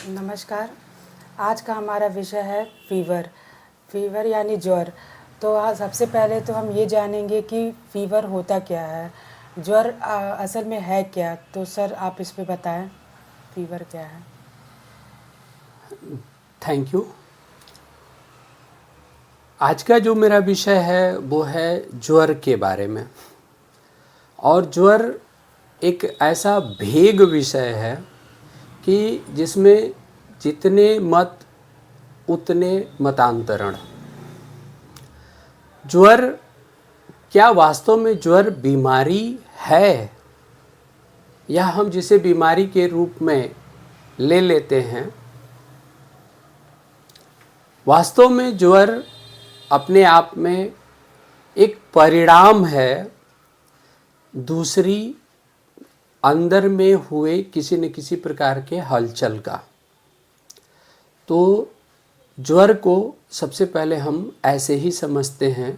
नमस्कार। आज का हमारा विषय है फीवर। फीवर यानी ज्वर। तो आज सबसे पहले तो हम ये जानेंगे कि फीवर होता क्या है, ज्वर असल में है क्या। तो सर आप इस पे बताएं, फीवर क्या है। Thank you. आज का जो मेरा विषय है वो है ज्वर के बारे में। और ज्वर एक ऐसा भेग विषय है कि जिसमें जितने मत उतने मतांतरण। ज्वर क्या वास्तव में ज्वर बीमारी है, या हम जिसे बीमारी के रूप में ले लेते हैं। वास्तव में ज्वर अपने आप में एक परिणाम है दूसरी अंदर में हुए किसी न किसी प्रकार के हलचल का। तो ज्वर को सबसे पहले हम ऐसे ही समझते हैं।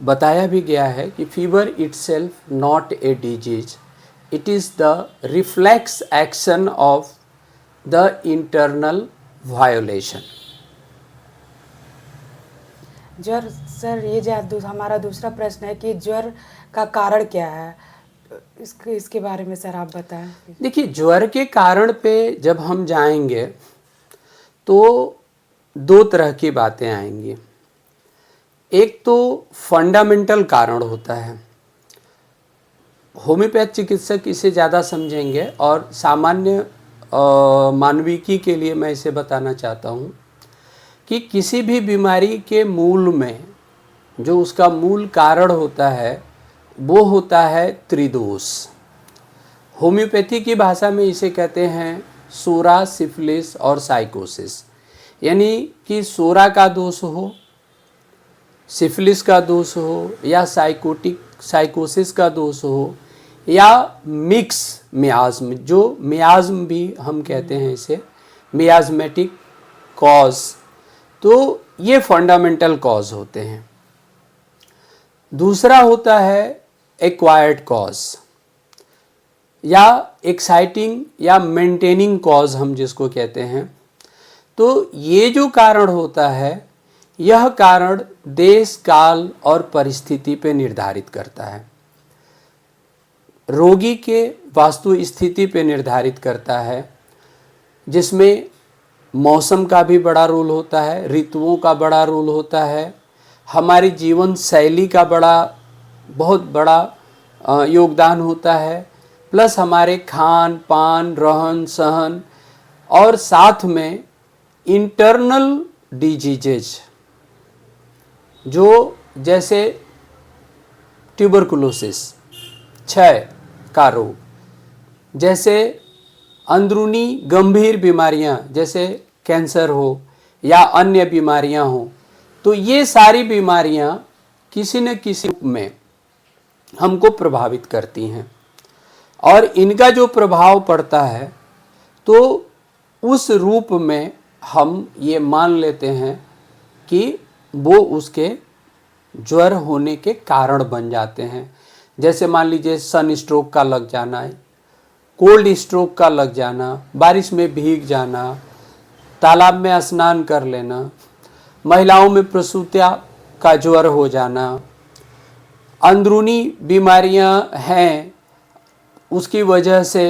बताया भी गया है कि fever itself not a disease, it is the reflex action of the internal violation. ज्वर सर हमारा दूसरा प्रश्न है कि ज्वर का कारण क्या है। इसके बारे में सर आप बताएं। देखिए, ज्वर के कारण पे जब हम जाएंगे तो दो तरह की बातें आएंगी। एक तो फंडामेंटल कारण होता है, होम्योपैथ चिकित्सक इसे ज़्यादा समझेंगे, और सामान्य मानविकी के लिए मैं इसे बताना चाहता हूँ कि किसी भी बीमारी के मूल में जो उसका मूल कारण होता है वो होता है त्रिदोष। होम्योपैथी की भाषा में इसे कहते हैं सोरा, सिफिलिस और साइकोसिस। यानी कि सोरा का दोष हो, सिफिलिस का दोष हो, या साइकोसिस का दोष हो, या मिक्स मियाज्म, जो मियाज्म भी हम कहते हैं इसे, मियाज्मेटिक कॉज। तो ये फंडामेंटल कॉज होते हैं। दूसरा होता है एक्वायर्ड कॉज, या एक्साइटिंग या मेंटेनिंग कॉज हम जिसको कहते हैं। तो ये जो कारण होता है, यह कारण देश, काल और परिस्थिति पे निर्धारित करता है, रोगी के वास्तु स्थिति पे निर्धारित करता है, जिसमें मौसम का भी बड़ा रोल होता है, ऋतुओं का बड़ा रोल होता है, हमारी जीवन शैली का बहुत बड़ा योगदान होता है, प्लस हमारे खान पान, रहन सहन, और साथ में इंटरनल डिजीजेज, जो जैसे ट्यूबरकुलोसिस, क्षय का रोग, जैसे अंदरूनी गंभीर बीमारियां जैसे कैंसर हो या अन्य बीमारियां हो। तो ये सारी बीमारियां किसी न किसी रूप में हमको प्रभावित करती हैं, और इनका जो प्रभाव पड़ता है तो उस रूप में हम ये मान लेते हैं कि वो उसके ज्वर होने के कारण बन जाते हैं। जैसे मान लीजिए सन स्ट्रोक का लग जाना है, कोल्ड स्ट्रोक का लग जाना, बारिश में भीग जाना, तालाब में स्नान कर लेना, महिलाओं में प्रसूतिया का ज्वर हो जाना, अंदरूनी बीमारियां हैं उसकी वजह से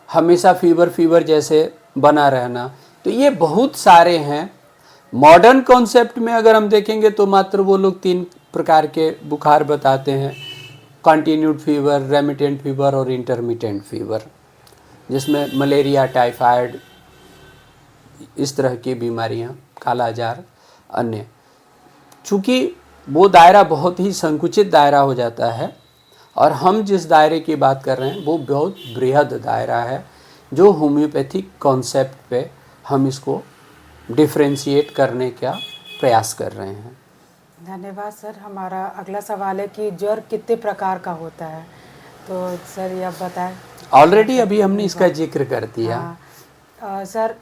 हमेशा फीवर जैसे बना रहना। तो ये बहुत सारे हैं। मॉडर्न कॉन्सेप्ट में अगर हम देखेंगे तो मात्र वो लोग 3 प्रकार के बुखार बताते हैं: कंटिन्यूड फीवर, रेमिटेंट फीवर और इंटरमिटेंट फीवर, जिसमें मलेरिया, टाइफाइड, इस तरह की बीमारियां, कालाजार, अन्य। चूँकि वो दायरा बहुत ही संकुचित दायरा हो जाता है, और हम जिस दायरे की बात कर रहे हैं वो बहुत बृहद दायरा है, जो होम्योपैथिक कॉन्सेप्ट पे हम इसको डिफ्रेंशिएट करने का प्रयास कर रहे हैं। धन्यवाद सर। हमारा अगला सवाल है कि ज्वर कितने प्रकार का होता है। तो सर ये आप बताएं। ऑलरेडी अभी हमने इसका जिक्र कर दिया। सर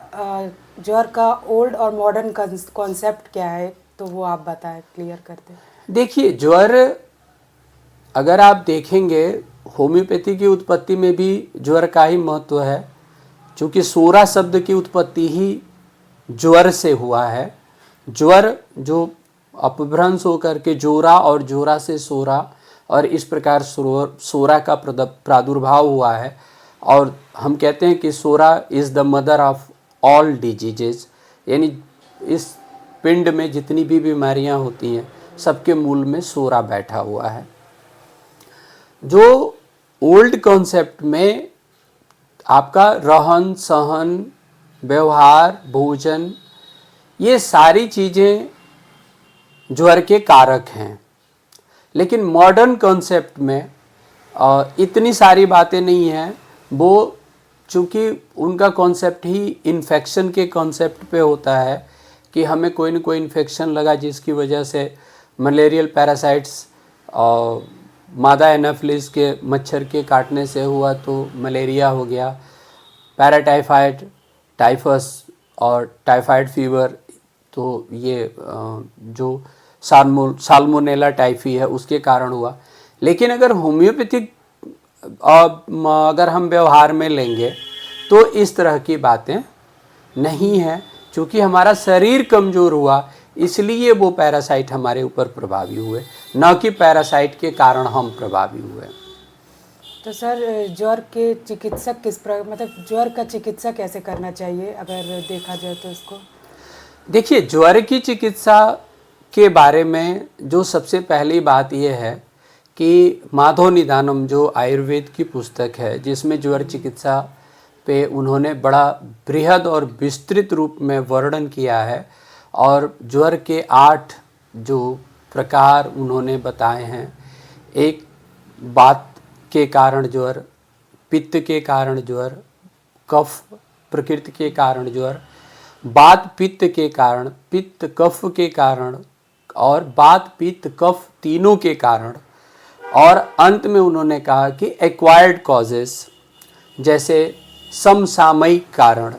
ज्वर का ओल्ड और मॉडर्न कॉन्सेप्ट क्या है, तो वो आप बताएं, क्लियर करते। देखिए, ज्वर अगर आप देखेंगे होम्योपैथी की उत्पत्ति में भी ज्वर का ही महत्व है, क्योंकि सोरा शब्द की उत्पत्ति ही ज्वर से हुआ है। ज्वर जो अपभ्रंश होकर के जोरा और जोरा से सोरा, और इस प्रकार सोरा का प्रादुर्भाव हुआ है। और हम कहते हैं कि psora is the mother of all diseases, यानी इस पिंड में जितनी भी बीमारियां होती हैं सबके मूल में सोरा बैठा हुआ है। जो ओल्ड कॉन्सेप्ट में आपका रहन सहन, व्यवहार, भोजन, ये सारी चीज़ें ज्वर के कारक हैं, लेकिन मॉडर्न कॉन्सेप्ट में इतनी सारी बातें नहीं हैं। वो चूँकि उनका कॉन्सेप्ट ही इन्फेक्शन के कॉन्सेप्ट पे होता है कि हमें कोई न कोई इन्फेक्शन लगा जिसकी वजह से मलेरियल पैरासाइट्स मादा एनाफिलिस के मच्छर के काटने से हुआ तो मलेरिया हो गया, पैराटाइफाइड, टाइफस और टाइफाइड फीवर, तो ये जो साल्मोनेला टाइफी है उसके कारण हुआ। लेकिन अगर होम्योपैथिक अगर हम व्यवहार में लेंगे तो इस तरह की बातें नहीं हैं, क्योंकि हमारा शरीर कमज़ोर हुआ इसलिए वो पैरासाइट हमारे ऊपर प्रभावी हुए, न कि पैरासाइट के कारण हम प्रभावी हुए। तो सर ज्वर के चिकित्सक मतलब ज्वर का चिकित्सा कैसे करना चाहिए अगर देखा जाए तो इसको? देखिए, ज्वर की चिकित्सा के बारे में जो सबसे पहली बात यह है कि माधव निदानम जो आयुर्वेद की पुस्तक है जिसमें ज्वर चिकित्सा पे उन्होंने बड़ा बृहद और विस्तृत रूप में वर्णन किया है, और ज्वर के 8 जो प्रकार उन्होंने बताए हैं। एक बात के कारण ज्वर, पित्त के कारण ज्वर, कफ प्रकृति के कारण ज्वर, वात पित्त के कारण, पित्त कफ के कारण, और वात पित्त कफ तीनों के कारण, और अंत में उन्होंने कहा कि एक्वायर्ड कॉजेस जैसे समसामयिक कारण,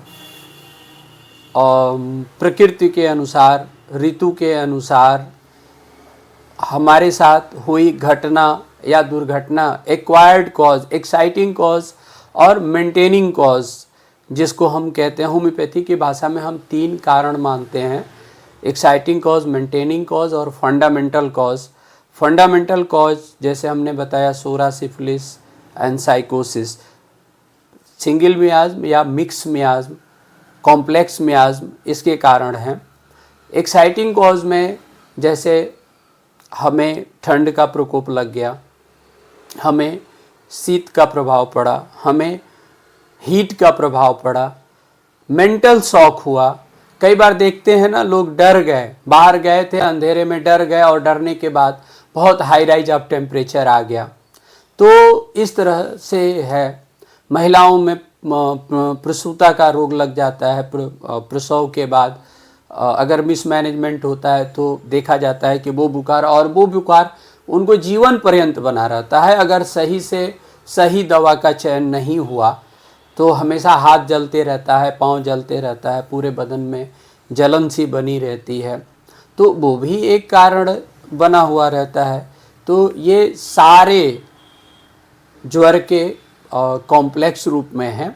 और प्रकृति के अनुसार, ऋतु के अनुसार हमारे साथ हुई घटना या दुर्घटना, एक्वायर्ड कॉज, एक्साइटिंग कॉज और मेंटेनिंग कॉज, जिसको हम कहते हैं होम्योपैथी की भाषा में हम 3 कारण मानते हैं, एक्साइटिंग कॉज, मेंटेनिंग कॉज और फंडामेंटल कॉज। फंडामेंटल कॉज जैसे हमने बताया सोरा, सिफिलिस एंड साइकोसिस, सिंगल मियाज्म या मिक्स मियाज्म, कॉम्प्लेक्स मियाज्म इसके कारण हैं। एक्साइटिंग कॉज में जैसे हमें ठंड का प्रकोप लग गया, हमें शीत का प्रभाव पड़ा, हमें हीट का प्रभाव पड़ा, मेंटल शॉक हुआ। कई बार देखते हैं ना, लोग डर गए, बाहर गए थे अंधेरे में, डर गए और डरने के बाद बहुत हाई राइज ऑफ टेम्परेचर आ गया। तो इस तरह से है। महिलाओं में प्रसूता का रोग लग जाता है, प्रसव के बाद अगर मिसमैनेजमेंट होता है तो देखा जाता है कि वो बुखार, और वो बुखार उनको जीवन पर्यंत बना रहता है। अगर सही से सही दवा का चयन नहीं हुआ तो हमेशा हाथ जलते रहता है, पाँव जलते रहता है, पूरे बदन में जलन सी बनी रहती है, तो वो भी एक कारण बना हुआ रहता है। तो ये सारे ज्वर के कॉम्प्लेक्स रूप में हैं,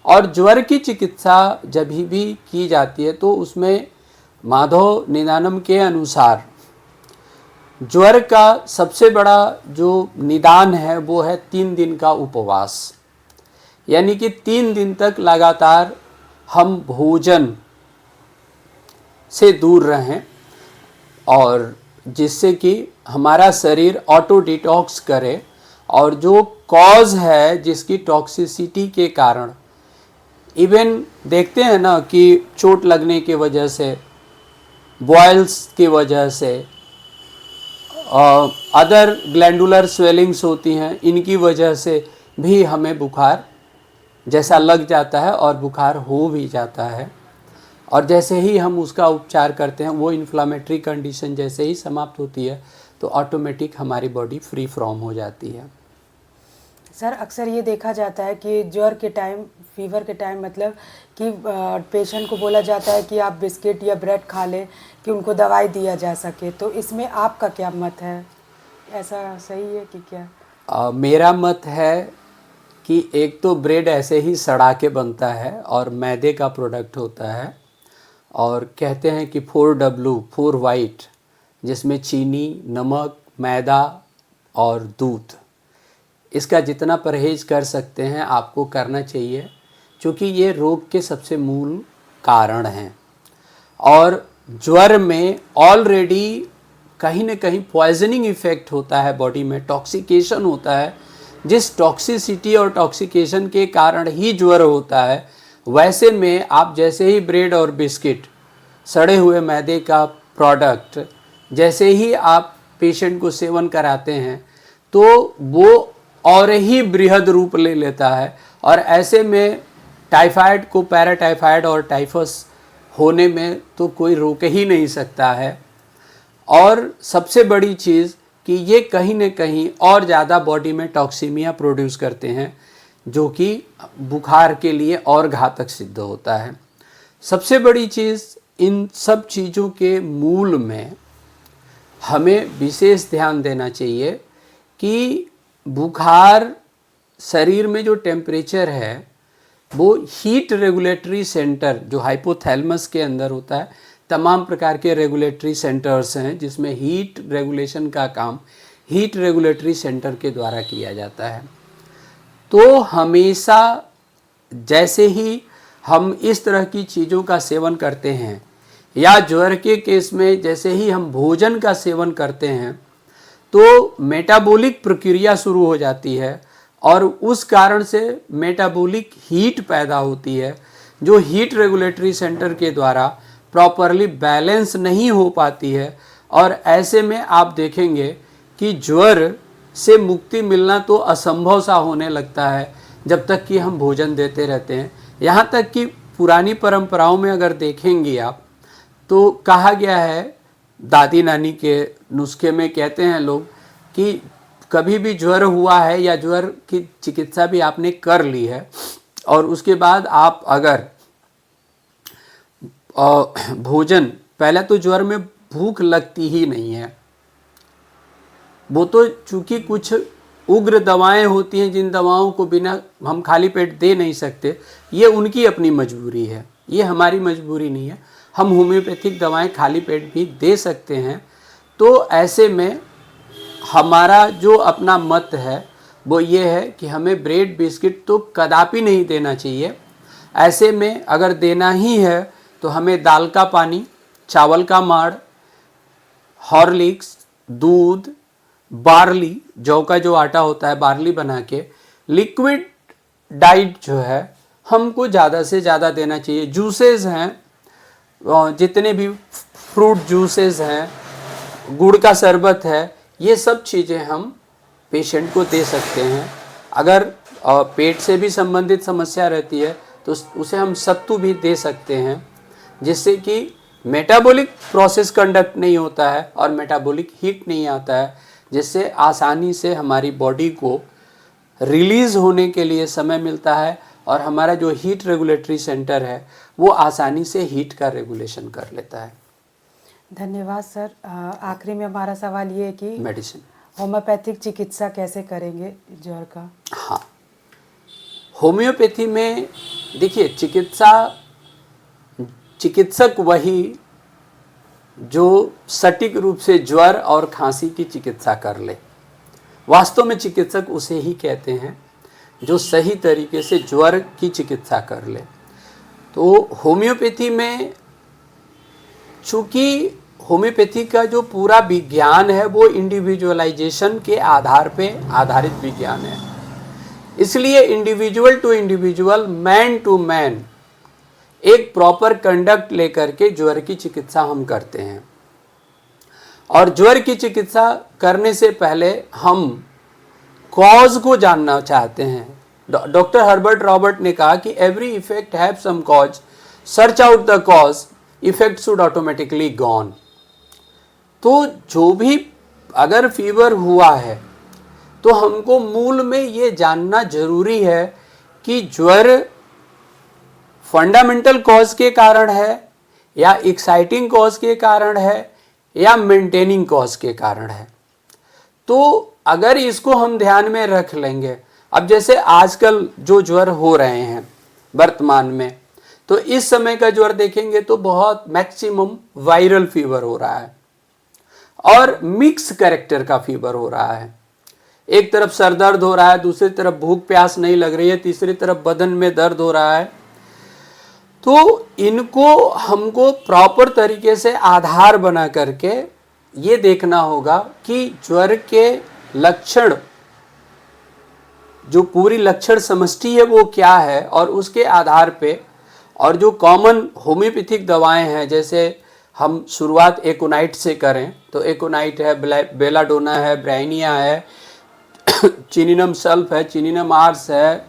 और ज्वर की चिकित्सा जब भी की जाती है तो उसमें माधव निदानम के अनुसार ज्वर का सबसे बड़ा जो निदान है वो है 3 दिन का उपवास, यानी कि 3 दिन तक लगातार हम भोजन से दूर रहें, और जिससे कि हमारा शरीर ऑटो डिटॉक्स करे, और जो कॉज है जिसकी टॉक्सिसिटी के कारण, इवन देखते हैं ना कि चोट लगने की वजह से, बॉयल्स की वजह से, अदर ग्लैंडुलर स्वेलिंग्स होती हैं, इनकी वजह से भी हमें बुखार जैसा लग जाता है और बुखार हो भी जाता है। और जैसे ही हम उसका उपचार करते हैं, वो इन्फ्लामेटरी कंडीशन जैसे ही समाप्त होती है तो ऑटोमेटिक हमारी बॉडी फ्री फ्रॉम हो जाती है। सर अक्सर ये देखा जाता है कि ज्वर के टाइम, फीवर के टाइम मतलब कि पेशेंट को बोला जाता है कि आप बिस्किट या ब्रेड खा लें कि उनको दवाई दिया जा सके, तो इसमें आपका क्या मत है? ऐसा सही है कि क्या? मेरा मत है कि एक तो ब्रेड ऐसे ही सड़ा के बनता है और मैदे का प्रोडक्ट होता है, और कहते हैं कि 4W 4 वाइट, जिसमें चीनी, नमक, मैदा और दूध, इसका जितना परहेज कर सकते हैं आपको करना चाहिए, क्योंकि ये रोग के सबसे मूल कारण हैं। और ज्वर में ऑलरेडी कहीं न कहीं पॉइजनिंग इफेक्ट होता है, बॉडी में टॉक्सिकेशन होता है, जिस टॉक्सिसिटी और टॉक्सिकेशन के कारण ही ज्वर होता है। वैसे में आप जैसे ही ब्रेड और बिस्किट, सड़े हुए मैदे का प्रोडक्ट जैसे ही आप पेशेंट को सेवन कराते हैं तो वो और ही बृहद रूप ले लेता है, और ऐसे में टाइफाइड को पैराटाइफाइड और टाइफस होने में तो कोई रोक ही नहीं सकता है। और सबसे बड़ी चीज़ कि ये कहीं न कहीं और ज़्यादा बॉडी में टॉक्सीमिया प्रोड्यूस करते हैं, जो कि बुखार के लिए और घातक सिद्ध होता है। सबसे बड़ी चीज़, इन सब चीज़ों के मूल में हमें विशेष ध्यान देना चाहिए कि बुखार, शरीर में जो टेम्परेचर है वो हीट रेगुलेटरी सेंटर जो हाइपोथैलेमस के अंदर होता है, तमाम प्रकार के रेगुलेटरी सेंटर्स हैं जिसमें हीट रेगुलेशन का काम हीट रेगुलेटरी सेंटर के द्वारा किया जाता है। तो हमेशा जैसे ही हम इस तरह की चीज़ों का सेवन करते हैं, या ज्वर के केस में जैसे ही हम भोजन का सेवन करते हैं, तो मेटाबॉलिक प्रक्रिया शुरू हो जाती है और उस कारण से मेटाबॉलिक हीट पैदा होती है, जो हीट रेगुलेटरी सेंटर के द्वारा प्रॉपरली बैलेंस नहीं हो पाती है। और ऐसे में आप देखेंगे कि ज्वर से मुक्ति मिलना तो असंभव सा होने लगता है जब तक कि हम भोजन देते रहते हैं। यहाँ तक कि पुरानी परंपराओं में अगर देखेंगे आप, तो कहा गया है, दादी नानी के नुस्खे में कहते हैं लोग कि कभी भी ज्वर हुआ है या ज्वर की चिकित्सा भी आपने कर ली है और उसके बाद आप अगर भोजन, पहले तो ज्वर में भूख लगती ही नहीं है, वो तो चूंकि कुछ उग्र दवाएं होती हैं जिन दवाओं को बिना हम खाली पेट दे नहीं सकते, ये उनकी अपनी मजबूरी है, ये हमारी मजबूरी नहीं है। हम होम्योपैथिक दवाएं खाली पेट भी दे सकते हैं। तो ऐसे में हमारा जो अपना मत है वो ये है कि हमें ब्रेड बिस्किट तो कदापि नहीं देना चाहिए। ऐसे में अगर देना ही है तो हमें दाल का पानी, चावल का माड़, हॉर्लिक्स, दूध, बार्ली, जौ का जो आटा होता है बार्ली बना के, लिक्विड डाइट जो है हमको ज़्यादा से ज़्यादा देना चाहिए। जूसेस हैं, जितने भी फ्रूट जूसेस हैं, गुड़ का शरबत है, ये सब चीज़ें हम पेशेंट को दे सकते हैं। अगर पेट से भी संबंधित समस्या रहती है तो उसे हम सत्तू भी दे सकते हैं, जिससे कि मेटाबॉलिक प्रोसेस कंडक्ट नहीं होता है और मेटाबॉलिक हीट नहीं आता है, जिससे आसानी से हमारी बॉडी को रिलीज़ होने के लिए समय मिलता है और हमारा जो हीट रेगुलेटरी सेंटर है वो आसानी से हीट का रेगुलेशन कर लेता है। धन्यवाद सर। आखिरी में हमारा सवाल ये है कि मेडिसिन, होम्योपैथिक चिकित्सा कैसे करेंगे ज्वर का? हाँ, होम्योपैथी में देखिए, चिकित्सक वही जो सटीक रूप से ज्वर और खांसी की चिकित्सा कर ले। वास्तव में चिकित्सक उसे ही कहते हैं जो सही तरीके से ज्वर की चिकित्सा कर ले। तो होम्योपैथी में, चूँकि होम्योपैथी का जो पूरा विज्ञान है वो इंडिविजुअलाइजेशन के आधार पे आधारित विज्ञान है, इसलिए individual to individual, man to man एक प्रॉपर कंडक्ट लेकर के ज्वर की चिकित्सा हम करते हैं। और ज्वर की चिकित्सा करने से पहले हम कॉज को जानना चाहते हैं। डॉक्टर हर्बर्ट रॉबर्ट ने कहा कि every effect have some cause, search out the cause, effect should automatically gone. तो जो भी अगर फीवर हुआ है तो हमको मूल में ये जानना जरूरी है कि ज्वर फंडामेंटल कॉज के कारण है या एक्साइटिंग कॉज के कारण है या मेंटेनिंग कॉज के कारण है। तो अगर इसको हम ध्यान में रख लेंगे अब जैसे आजकल जो ज्वर हो रहे हैं वर्तमान में, तो इस समय का ज्वर देखेंगे तो बहुत मैक्सिमम वायरल फीवर हो रहा है और मिक्स कैरेक्टर का फीवर हो रहा है। एक तरफ सर दर्द हो रहा है, दूसरी तरफ भूख प्यास नहीं लग रही है, तीसरी तरफ बदन में दर्द हो रहा है। तो इनको हमको प्रॉपर तरीके से आधार बना करके ये देखना होगा कि ज्वर के लक्षण, जो पूरी लक्षण समष्टि है वो क्या है, और उसके आधार पे और जो कॉमन होम्योपैथिक दवाएं हैं, जैसे हम शुरुआत एकोनाइट से करें तो एकोनाइट है, बेलाडोना है, ब्राइनिया है, चिनिनम सल्फ है, चिनिनम आर्स है,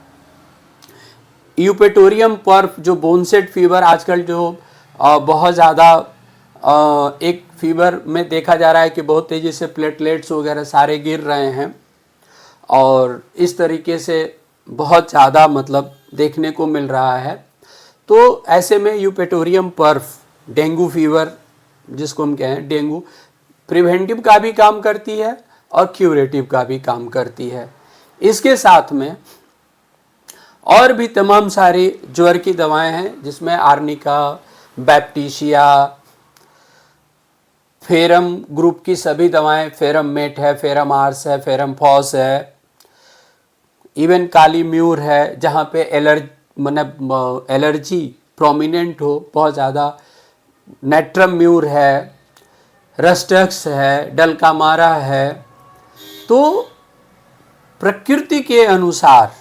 यूपेटोरियम पर्फ, जो बोनसेट फीवर आजकल जो बहुत ज़्यादा एक फीवर में देखा जा रहा है कि बहुत तेज़ी से प्लेटलेट्स वगैरह सारे गिर रहे हैं, और इस तरीके से बहुत ज़्यादा मतलब देखने को मिल रहा है। तो ऐसे में यूपेटोरियम पर्फ डेंगू फीवर, जिसको हम कहें डेंगू, प्रिवेंटिव का भी काम करती है और क्यूरेटिव का भी काम करती है। इसके साथ में और भी तमाम सारी ज्वर की दवाएं हैं, जिसमें आर्निका, बैप्टीशिया, फेरम ग्रुप की सभी दवाएं, फेरम मेट है, फेरम आर्स है, फेरम फॉस है, इवन काली म्यूर है, जहाँ पे एलर्जी प्रोमिनेंट हो बहुत ज़्यादा, नेट्रम म्यूर है, रस्टक्स है, डलकामारा है। तो प्रकृति के अनुसार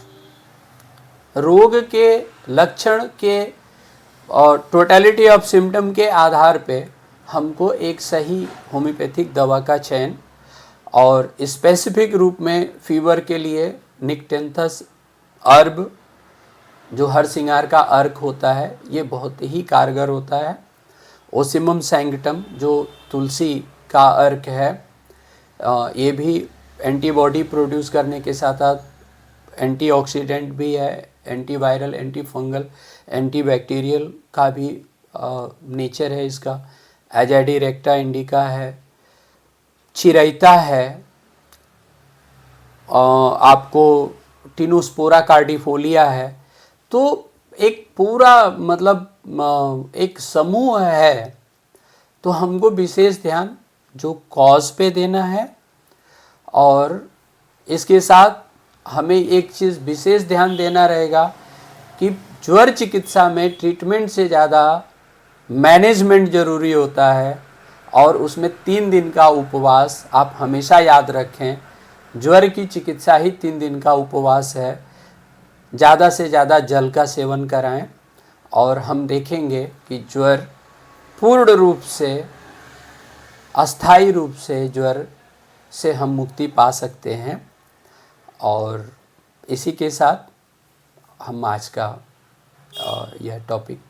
रोग के लक्षण के और टोटलिटी ऑफ सिम्टम के आधार पे हमको एक सही होम्योपैथिक दवा का चयन, और स्पेसिफिक रूप में फीवर के लिए निक्टेंथस अर्ब, जो हर सिंगार का अर्क होता है, ये बहुत ही कारगर होता है। ओसिमम सैंक्टम, जो तुलसी का अर्क है, ये भी एंटीबॉडी प्रोड्यूस करने के साथ साथ एंटीऑक्सीडेंट भी है, एंटीवायरल, एंटी फंगल, एंटीबैक्टीरियल का भी नेचर है इसका। एजाडी रेक्टा इंडिका है, चिरैता है, आपको टिनोस्पोरा कार्डिफोलिया है। तो एक पूरा मतलब एक समूह है। तो हमको विशेष ध्यान जो कॉज पे देना है, और इसके साथ हमें एक चीज़ विशेष ध्यान देना रहेगा कि ज्वर चिकित्सा में ट्रीटमेंट से ज़्यादा मैनेजमेंट ज़रूरी होता है, और उसमें 3 दिन का उपवास आप हमेशा याद रखें। ज्वर की चिकित्सा ही 3 दिन का उपवास है। ज़्यादा से ज़्यादा जल का सेवन कराएं, और हम देखेंगे कि ज्वर पूर्ण रूप से, अस्थायी रूप से ज्वर से हम मुक्ति पा सकते हैं। और इसी के साथ हम आज का यह टॉपिक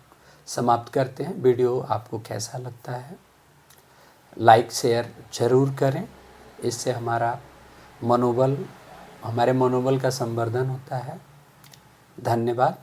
समाप्त करते हैं। वीडियो आपको कैसा लगता है, लाइक शेयर ज़रूर करें। इससे हमारे मनोबल का संवर्धन होता है। धन्यवाद।